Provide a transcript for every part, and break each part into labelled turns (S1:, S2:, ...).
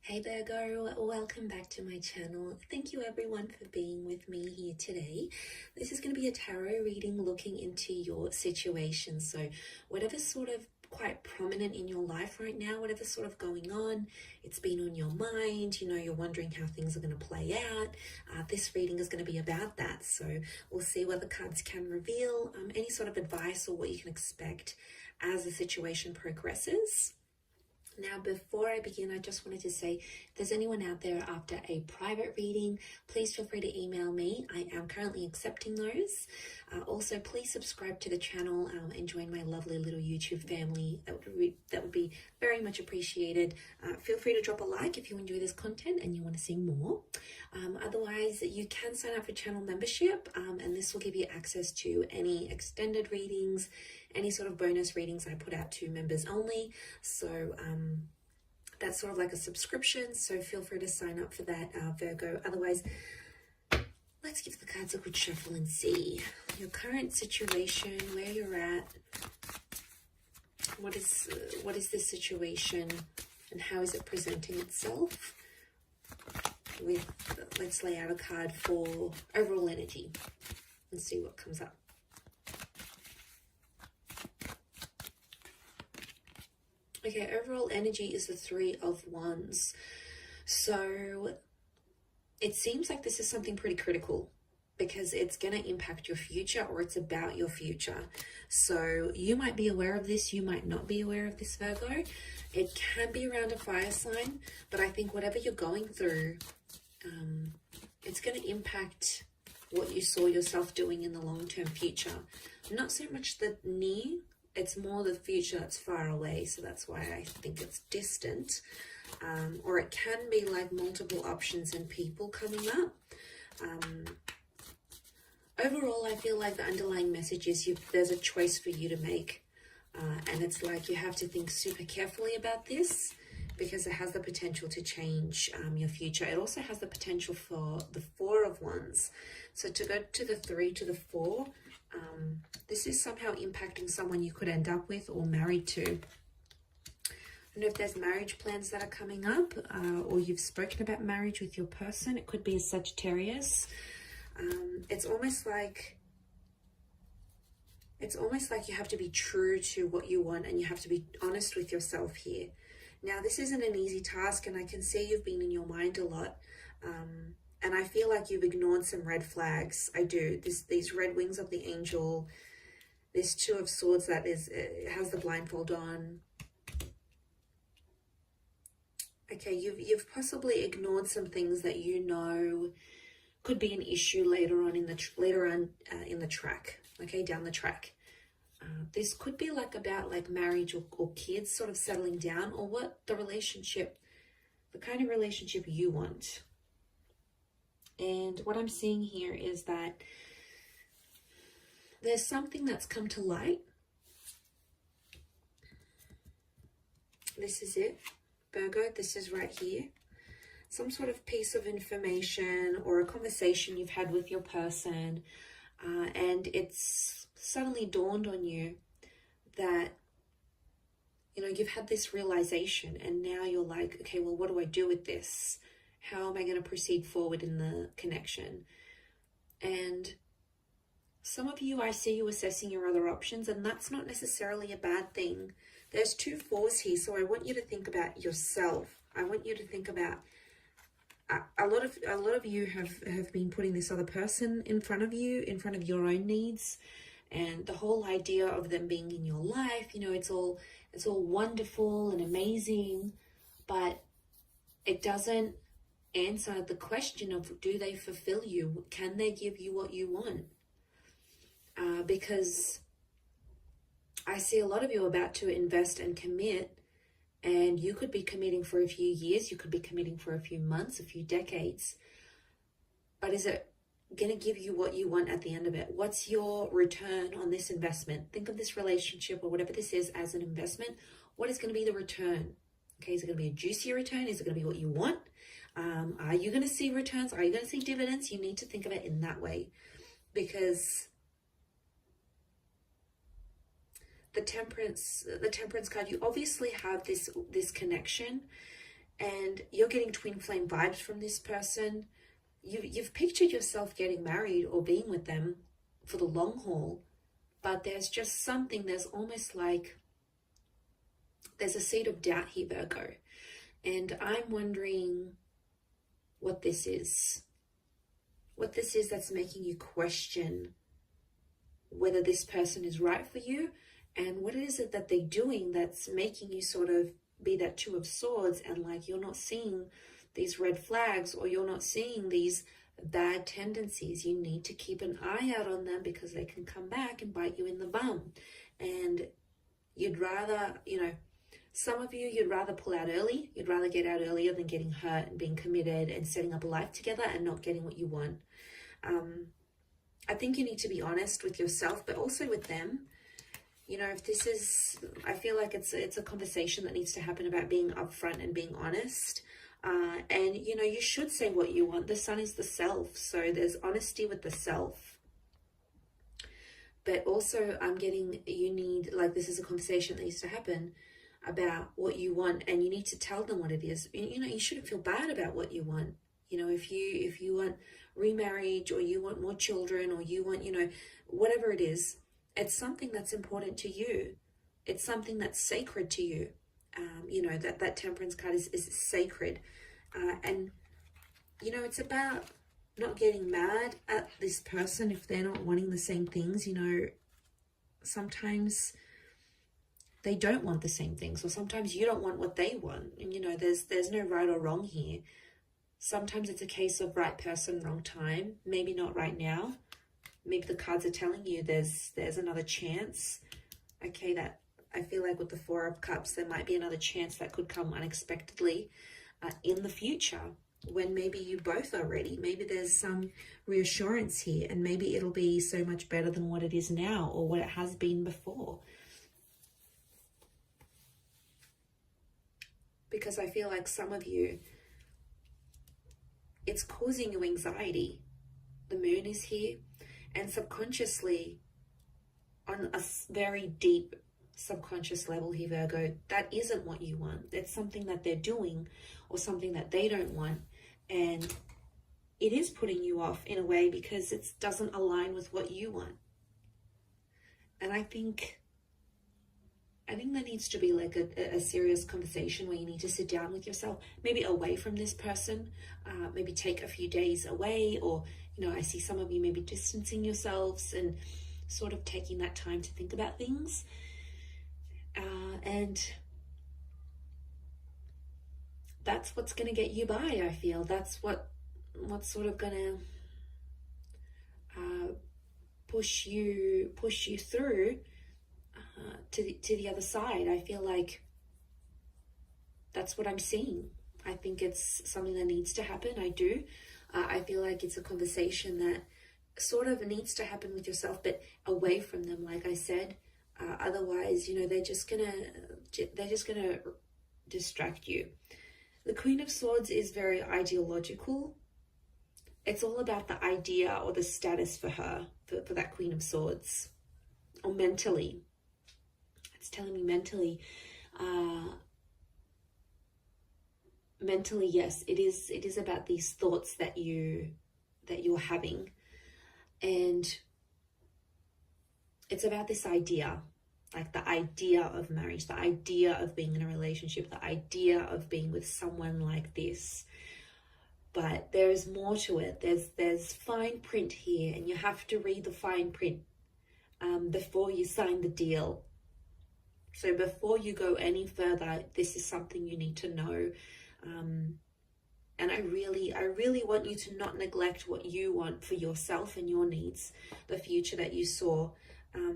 S1: Hey Virgo, welcome back to my channel. Thank you everyone for being with me here today. This is going to be a tarot reading looking into your situation. So whatever's sort of quite prominent in your life right now, whatever's sort of going on, it's been on your mind, you're wondering how things are going to play out. This reading is going to be about that. So we'll see what the cards can reveal, any sort of advice or what you can expect as the situation progresses. Now, before I begin, I just wanted to say, if there's anyone out there after a private reading, please feel free to email me. I am currently accepting those. Also, please subscribe to the channel and join my lovely little YouTube family. That would be very much appreciated. Feel free to drop a like if you enjoy this content and you want to see more. Otherwise, you can sign up for channel membership, and this will give you access to any extended readings, any sort of bonus readings I put out to members only. So that's sort of like a subscription, so feel free to sign up for that, Virgo. Otherwise, let's give the cards a good shuffle and see your current situation, where you're at. What is this situation and how is it presenting itself? Let's lay out a card for overall energy and see what comes up. Okay, overall energy is the Three of Wands. So it seems like this is something pretty critical because it's going to impact your future, or it's about your future. So you might be aware of this, you might not be aware of this, Virgo. It can be around a fire sign, but I think whatever you're going through, it's going to impact what you saw yourself doing in the long-term future. Not so much the near, it's more the future that's far away, so that's why I think it's distant. Or it can be like multiple options and people coming up. Overall, I feel like the underlying message is there's a choice for you to make. And it's like you have to think super carefully about this because it has the potential to change your future. It also has the potential for the Four of Wands. So to go to the Three to the Four, this is somehow impacting someone you could end up with or married to. I don't know if there's marriage plans that are coming up, or you've spoken about marriage with your person. It could be a Sagittarius. It's almost like you have to be true to what you want and you have to be honest with yourself here. Now, this isn't an easy task, and I can see you've been in your mind a lot. And I feel like you've ignored some red flags. I do. These red wings of the angel, this Two of Swords that has the blindfold on. Okay, you've possibly ignored some things that you know could be an issue later on in the track. Okay, down the track. This could be like about like marriage or kids sort of settling down, or what the kind of relationship you want. And what I'm seeing here is that there's something that's come to light. This is it, Virgo. This is right here. Some sort of piece of information or a conversation you've had with your person. And it's suddenly dawned on you that, you've had this realization, and now you're like, okay, well, what do I do with this? How am I going to proceed forward in the connection? And some of you, I see you assessing your other options, and that's not necessarily a bad thing. There's two fours here, so I want you to think about yourself. I want you to think about a lot of you have been putting this other person in front of you, in front of your own needs, and the whole idea of them being in your life. It's all wonderful and amazing, but it doesn't answer the question of, do they fulfill you? Can they give you what you want? Because I see a lot of you about to invest and commit, and you could be committing for a few years, you could be committing for a few months, a few decades. But is it going to give you what you want at the end of it? What's your return on this investment? Think of this relationship or whatever this is as an investment. What is going to be the return? Okay, is it going to be a juicy return? Is it going to be what you want? Are you going to see returns? Are you going to see dividends? You need to think of it in that way, because the temperance card, you obviously have this connection, and you're getting twin flame vibes from this person. You've pictured yourself getting married or being with them for the long haul, but there's just something, there's almost like there's a seed of doubt here, Virgo. And I'm wondering what this is. What this is that's making you question whether this person is right for you, and what is it that they're doing that's making you sort of be that Two of Swords, and like you're not seeing these red flags, or you're not seeing these bad tendencies. You need to keep an eye out on them because they can come back and bite you in the bum. And you'd rather, you know, some of you, you'd rather pull out early. You'd rather get out earlier than getting hurt and being committed and setting up a life together and not getting what you want. I think you need to be honest with yourself, but also with them. You know, if this is, I feel like it's a conversation that needs to happen about being upfront and being honest. And, you know, you should say what you want. The sun is the self. So there's honesty with the self. But also I'm getting, you need, like, this is a conversation that needs to happen about what you want. And you need to tell them what it is. You know, you shouldn't feel bad about what you want. You know, if you want remarriage, or you want more children, or you want, you know, whatever it is, it's something that's important to you. It's something that's sacred to you. You know, that Temperance card is sacred. And, you know, it's about not getting mad at this person if they're not wanting the same things. You know, sometimes they don't want the same things, or sometimes you don't want what they want. And, you know, there's no right or wrong here. Sometimes it's a case of right person, wrong time. Maybe not right now. Maybe the cards are telling you there's another chance. Okay, that I feel like with the Four of Cups, there might be another chance that could come unexpectedly in the future, when maybe you both are ready. Maybe there's some reassurance here, and maybe it'll be so much better than what it is now, or what it has been before. Because I feel like some of you, it's causing you anxiety. The moon is here, and subconsciously, on a very deep subconscious level here, Virgo, that isn't what you want. It's something that they're doing, or something that they don't want, and it is putting you off in a way because it doesn't align with what you want. And I think there needs to be like a serious conversation where you need to sit down with yourself, maybe away from this person, maybe take a few days away, or, you know, I see some of you maybe distancing yourselves and sort of taking that time to think about things. And that's what's going to get you by, I feel. That's what's sort of going to push you through to the other side. I feel like that's what I'm seeing. I think it's something that needs to happen. I do. I feel like it's a conversation that sort of needs to happen with yourself, but away from them, like I said. Otherwise, you know, they're just gonna distract you. The Queen of Swords is very ideological. It's all about the idea or the status for her, for that Queen of Swords, or mentally. It's telling me mentally. Mentally, yes, it is about these thoughts that you're having, and it's about this idea, like the idea of marriage, the idea of being in a relationship, the idea of being with someone like this. But there's more to it. There's fine print here, and you have to read the fine print before you sign the deal. So before you go any further, this is something you need to know. And I really want you to not neglect what you want for yourself and your needs, the future that you saw.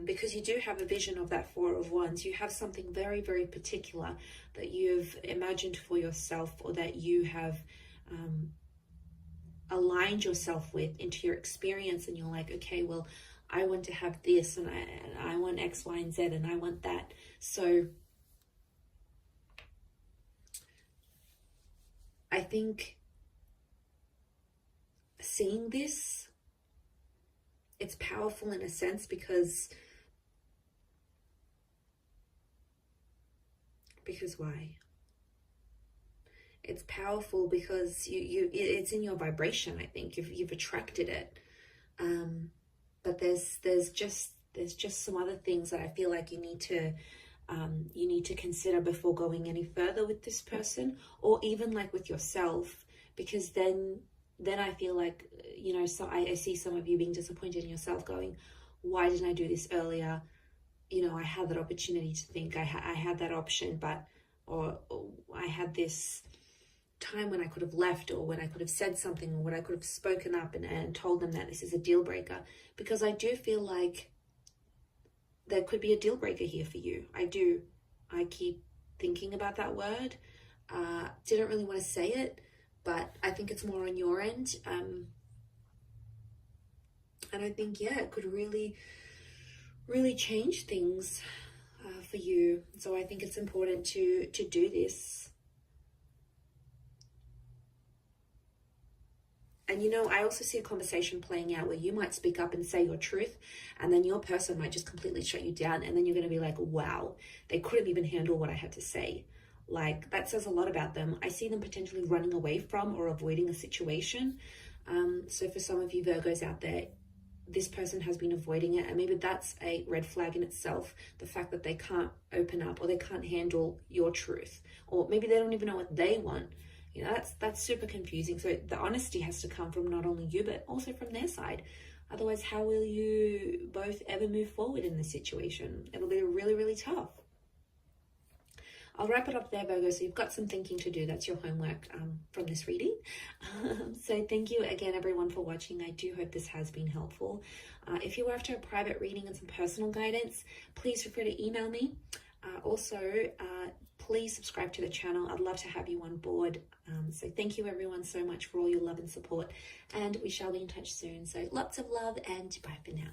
S1: Because you do have a vision of that Four of Wands. You have something very, very particular that you've imagined for yourself, or that you have aligned yourself with into your experience. And you're like, okay, well, I want to have this, and I want X, Y, and Z, and I want that. So I think seeing this, it's powerful in a sense, because why? It's powerful because it's in your vibration. I think you've attracted it. But there's just some other things that I feel like you need to consider before going any further with this person, or even like with yourself, because then I feel like, so I see some of you being disappointed in yourself, going, why didn't I do this earlier? I had that opportunity to think, I had that option, or I had this time when I could have left, or when I could have said something, or when I could have spoken up and told them that this is a deal breaker. Because I do feel like there could be a deal breaker here for you. I keep thinking about that word. Didn't really want to say it, but I think it's more on your end. And I think, it could really, really change things for you. So I think it's important to do this. And I also see a conversation playing out where you might speak up and say your truth, and then your person might just completely shut you down, and then you're going to be like, wow, they couldn't even handle what I had to say. Like, that says a lot about them. I see them potentially running away from or avoiding a situation. So for some of you Virgos out there, this person has been avoiding it, and maybe that's a red flag in itself, the fact that they can't open up, or they can't handle your truth, or maybe they don't even know what they want. That's super confusing. So the honesty has to come from not only you, but also from their side. Otherwise, how will you both ever move forward in this situation? It'll be really, really tough. I'll wrap it up there, Virgo. So you've got some thinking to do. That's your homework from this reading. So thank you again, everyone, for watching. I do hope this has been helpful. If you were after a private reading and some personal guidance, please feel free to email me. Also, please subscribe to the channel. I'd love to have you on board. So thank you, everyone, so much for all your love and support. And we shall be in touch soon. So lots of love, and bye for now.